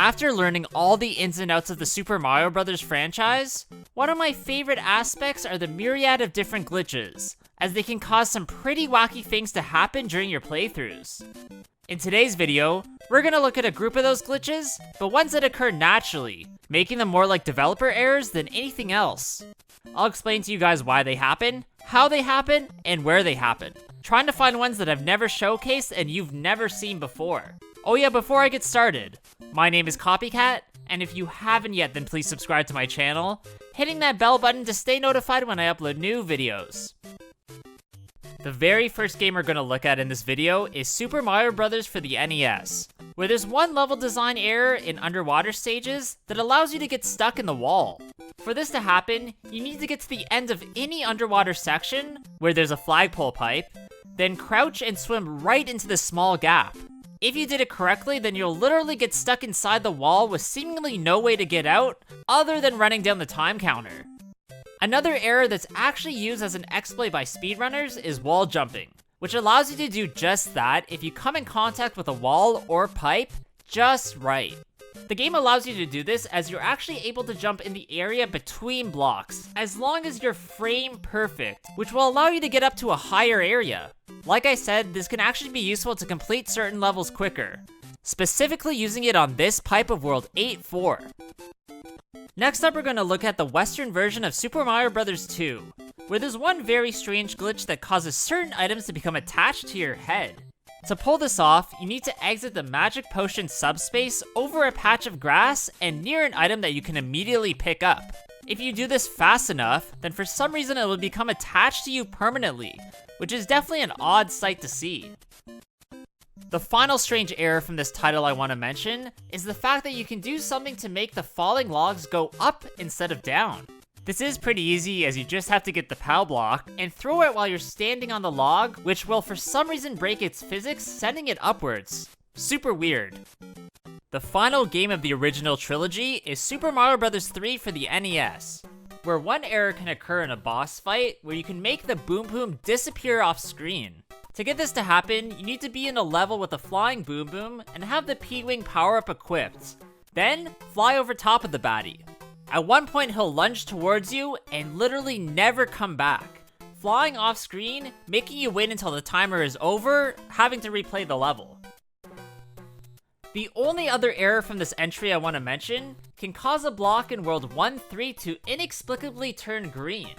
After learning all the ins and outs of the Super Mario Bros. Franchise, one of my favorite aspects are the myriad of different glitches, as they can cause some pretty wacky things to happen during your playthroughs. In today's video, we're gonna look at a group of those glitches, but ones that occur naturally, making them more like developer errors than anything else. I'll explain to you guys why they happen, how they happen, and where they happen, trying to find ones that I've never showcased and you've never seen before. Oh yeah, before I get started, my name is Copycat, and if you haven't yet, then please subscribe to my channel, hitting that bell button to stay notified when I upload new videos. The very first game we're going to look at in this video is Super Mario Bros. For the NES, where there's one level design error in underwater stages that allows you to get stuck in the wall. For this to happen, you need to get to the end of any underwater section, where there's a flagpole pipe, then crouch and swim right into the small gap. If you did it correctly, then you'll literally get stuck inside the wall with seemingly no way to get out, other than running down the time counter. Another error that's actually used as an exploit by speedrunners is wall jumping, which allows you to do just that if you come in contact with a wall or pipe just right. The game allows you to do this as you're actually able to jump in the area between blocks, as long as you're frame perfect, which will allow you to get up to a higher area. Like I said, this can actually be useful to complete certain levels quicker, specifically using it on this pipe of World 8-4. Next up, we're going to look at the Western version of Super Mario Bros. 2, where there's one very strange glitch that causes certain items to become attached to your head. To pull this off, you need to exit the Magic Potion subspace over a patch of grass and near an item that you can immediately pick up. If you do this fast enough, then for some reason it will become attached to you permanently, which is definitely an odd sight to see. The final strange error from this title I want to mention is the fact that you can do something to make the falling logs go up instead of down. This is pretty easy, as you just have to get the POW block and throw it while you're standing on the log, which will for some reason break its physics, sending it upwards. Super weird. The final game of the original trilogy is Super Mario Bros. 3 for the NES, where one error can occur in a boss fight where you can make the Boom Boom disappear off screen. To get this to happen, you need to be in a level with a flying Boom Boom and have the P-Wing power-up equipped. Then, fly over top of the baddie. At one point, he'll lunge towards you and literally never come back, flying off screen, making you wait until the timer is over, having to replay the level. The only other error from this entry I want to mention can cause a block in World 1-3 to inexplicably turn green.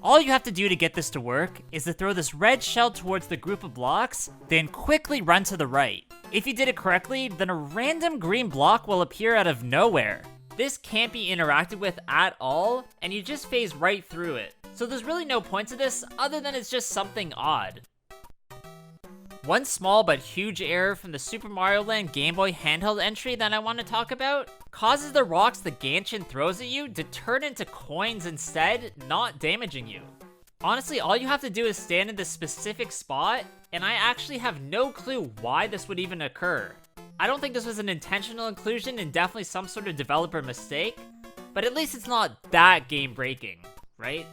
All you have to do to get this to work is to throw this red shell towards the group of blocks, then quickly run to the right. If you did it correctly, then a random green block will appear out of nowhere. This can't be interacted with at all, and you just phase right through it. So there's really no point to this other than it's just something odd. One small but huge error from the Super Mario Land Game Boy handheld entry that I want to talk about causes the rocks the Ganchin throws at you to turn into coins instead, not damaging you. Honestly, all you have to do is stand in this specific spot, and I actually have no clue why this would even occur. I don't think this was an intentional inclusion and definitely some sort of developer mistake, but at least it's not that game breaking, right?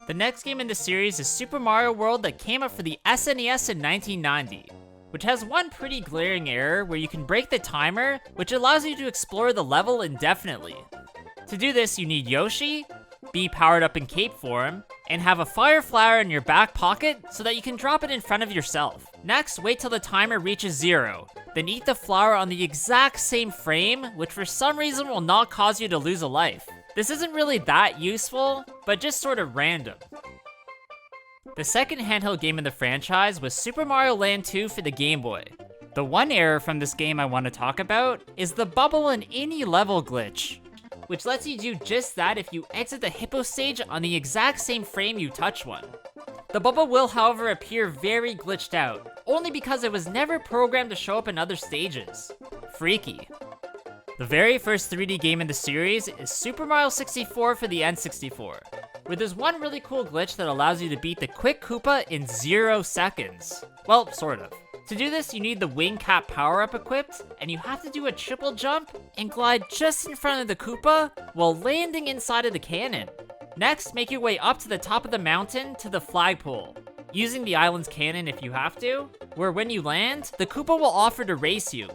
The next game in the series is Super Mario World that came out for the SNES in 1990, which has one pretty glaring error where you can break the timer, which allows you to explore the level indefinitely. To do this, you need Yoshi, be powered up in cape form, and have a fire flower in your back pocket so that you can drop it in front of yourself. Next, wait till the timer reaches 0, then eat the flower on the exact same frame, which for some reason will not cause you to lose a life. This isn't really that useful, but just sort of random. The second handheld game in the franchise was Super Mario Land 2 for the Game Boy. The one error from this game I want to talk about is the bubble in any level glitch, which lets you do just that if you exit the hippo stage on the exact same frame you touch one. The bubble will, however, appear very glitched out, only because it was never programmed to show up in other stages. Freaky. The very first 3D game in the series is Super Mario 64 for the N64, where there's one really cool glitch that allows you to beat the Quick Koopa in 0 seconds. Well, sort of. To do this, you need the wing cap power-up equipped, and you have to do a triple jump and glide just in front of the Koopa while landing inside of the cannon. Next, make your way up to the top of the mountain to the flagpole, using the island's cannon if you have to, where when you land, the Koopa will offer to race you.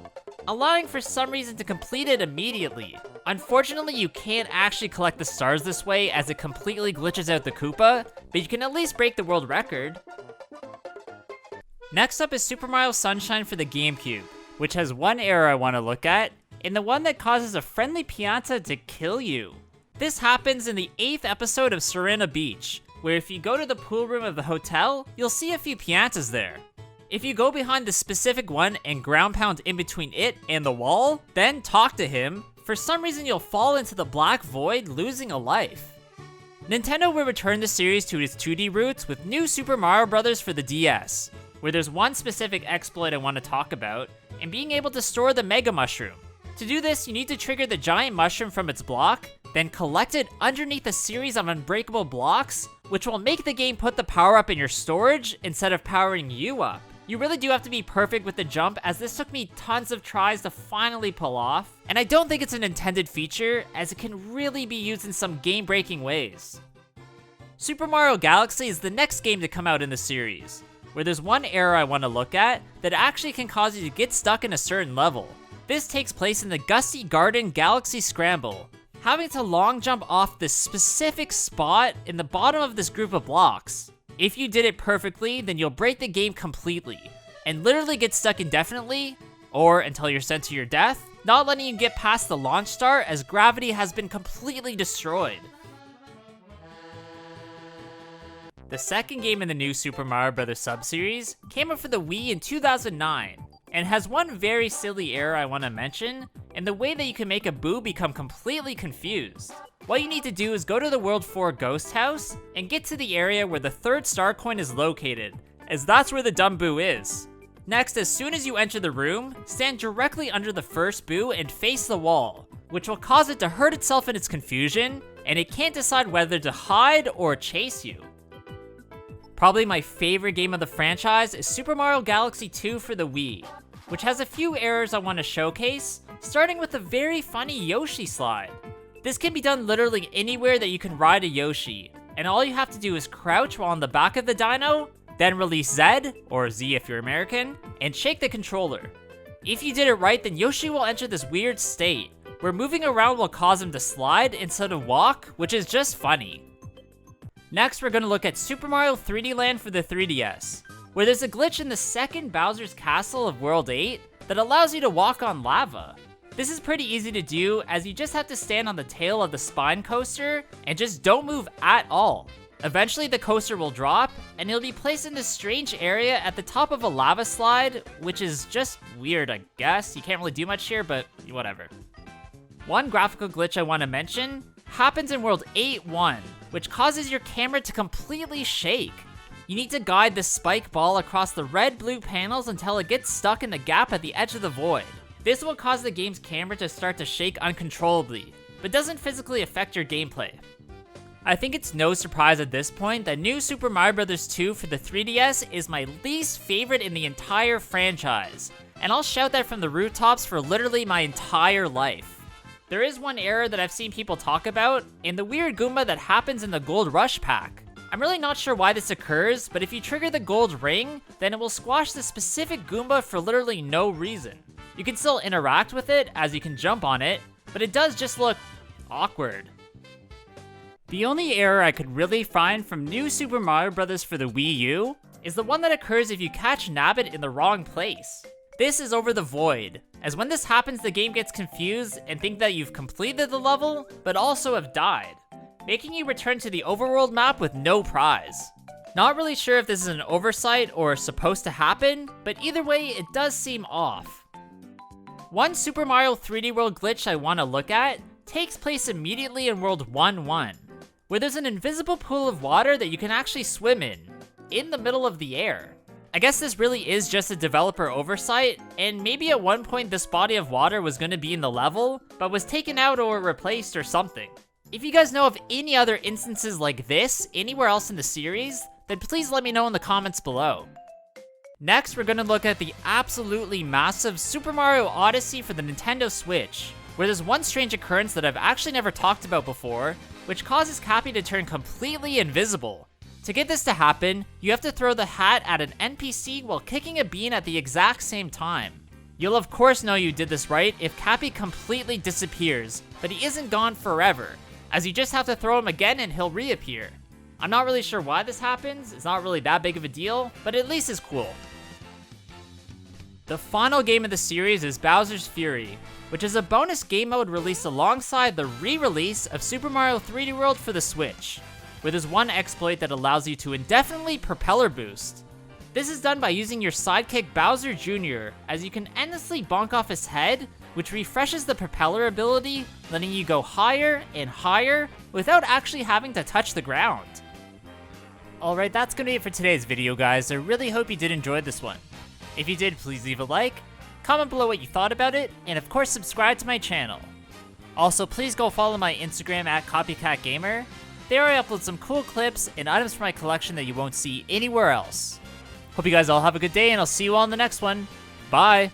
allowing for some reason to complete it immediately. Unfortunately, you can't actually collect the stars this way as it completely glitches out the Koopa, but you can at least break the world record. Next up is Super Mario Sunshine for the GameCube, which has one error I want to look at, and the one that causes a friendly Pianta to kill you. This happens in the 8th episode of Serena Beach, where if you go to the pool room of the hotel, you'll see a few Piantas there. If you go behind the specific one and ground pound in between it and the wall, then talk to him, for some reason you'll fall into the black void, losing a life. Nintendo will return the series to its 2D roots with new Super Mario Bros. For the DS, where there's one specific exploit I want to talk about, and being able to store the Mega Mushroom. To do this, you need to trigger the giant mushroom from its block, then collect it underneath a series of unbreakable blocks, which will make the game put the power up in your storage instead of powering you up. You really do have to be perfect with the jump, as this took me tons of tries to finally pull off, and I don't think it's an intended feature, as it can really be used in some game-breaking ways. Super Mario Galaxy is the next game to come out in the series, where there's one error I want to look at that actually can cause you to get stuck in a certain level. This takes place in the Gusty Garden Galaxy Scramble, having to long jump off this specific spot in the bottom of this group of blocks. If you did it perfectly, then you'll break the game completely, and literally get stuck indefinitely, or until you're sent to your death, not letting you get past the launch star as gravity has been completely destroyed. The second game in the new Super Mario Bros. Sub-series came out for the Wii in 2009, and has one very silly error I want to mention, and the way that you can make a Boo become completely confused. What you need to do is go to the World 4 Ghost House, and get to the area where the third star coin is located, as that's where the dumb Boo is. Next, as soon as you enter the room, stand directly under the first Boo and face the wall, which will cause it to hurt itself in its confusion, and it can't decide whether to hide or chase you. Probably my favorite game of the franchise is Super Mario Galaxy 2 for the Wii, which has a few errors I want to showcase, starting with a very funny Yoshi slide. This can be done literally anywhere that you can ride a Yoshi, and all you have to do is crouch while on the back of the dino, then release Z, or Z if you're American, and shake the controller. If you did it right, then Yoshi will enter this weird state, where moving around will cause him to slide instead of walk, which is just funny. Next, we're going to look at Super Mario 3D Land for the 3DS, where there's a glitch in the second Bowser's Castle of World 8 that allows you to walk on lava. This is pretty easy to do, as you just have to stand on the tail of the spine coaster and just don't move at all. Eventually the coaster will drop, and you'll be placed in this strange area at the top of a lava slide, which is just weird, I guess. You can't really do much here, but whatever. One graphical glitch I want to mention happens in World 8-1, which causes your camera to completely shake. You need to guide the spike ball across the red-blue panels until it gets stuck in the gap at the edge of the void. This will cause the game's camera to start to shake uncontrollably, but doesn't physically affect your gameplay. I think it's no surprise at this point that new Super Mario Bros. 2 for the 3DS is my least favorite in the entire franchise, and I'll shout that from the rooftops for literally my entire life. There is one error that I've seen people talk about, and the weird Goomba that happens in the Gold Rush pack. I'm really not sure why this occurs, but if you trigger the gold ring, then it will squash the specific Goomba for literally no reason. You can still interact with it, as you can jump on it, but it does just look awkward. The only error I could really find from new Super Mario Bros. For the Wii U is the one that occurs if you catch Nabbit in the wrong place. This is over the void, as when this happens the game gets confused and think that you've completed the level, but also have died, making you return to the overworld map with no prize. Not really sure if this is an oversight or supposed to happen, but either way it does seem off. One Super Mario 3D World glitch I want to look at takes place immediately in World 1-1, where there's an invisible pool of water that you can actually swim in the middle of the air. I guess this really is just a developer oversight, and maybe at one point this body of water was going to be in the level, but was taken out or replaced or something. If you guys know of any other instances like this anywhere else in the series, then please let me know in the comments below. Next, we're going to look at the absolutely massive Super Mario Odyssey for the Nintendo Switch, where there's one strange occurrence that I've actually never talked about before, which causes Cappy to turn completely invisible. To get this to happen, you have to throw the hat at an NPC while kicking a bean at the exact same time. You'll of course know you did this right if Cappy completely disappears, but he isn't gone forever, as you just have to throw him again and he'll reappear. I'm not really sure why this happens, it's not really that big of a deal, but at least it's cool. The final game of the series is Bowser's Fury, which is a bonus game mode released alongside the re-release of Super Mario 3D World for the Switch, where there's one exploit that allows you to indefinitely propeller boost. This is done by using your sidekick Bowser Jr., as you can endlessly bonk off his head, which refreshes the propeller ability, letting you go higher and higher without actually having to touch the ground. Alright, that's gonna be it for today's video, guys. I really hope you did enjoy this one. If you did, please leave a like, comment below what you thought about it, and of course subscribe to my channel. Also, please go follow my Instagram at Copycat Gamer. There I upload some cool clips and items from my collection that you won't see anywhere else. Hope you guys all have a good day, and I'll see you all in the next one. Bye!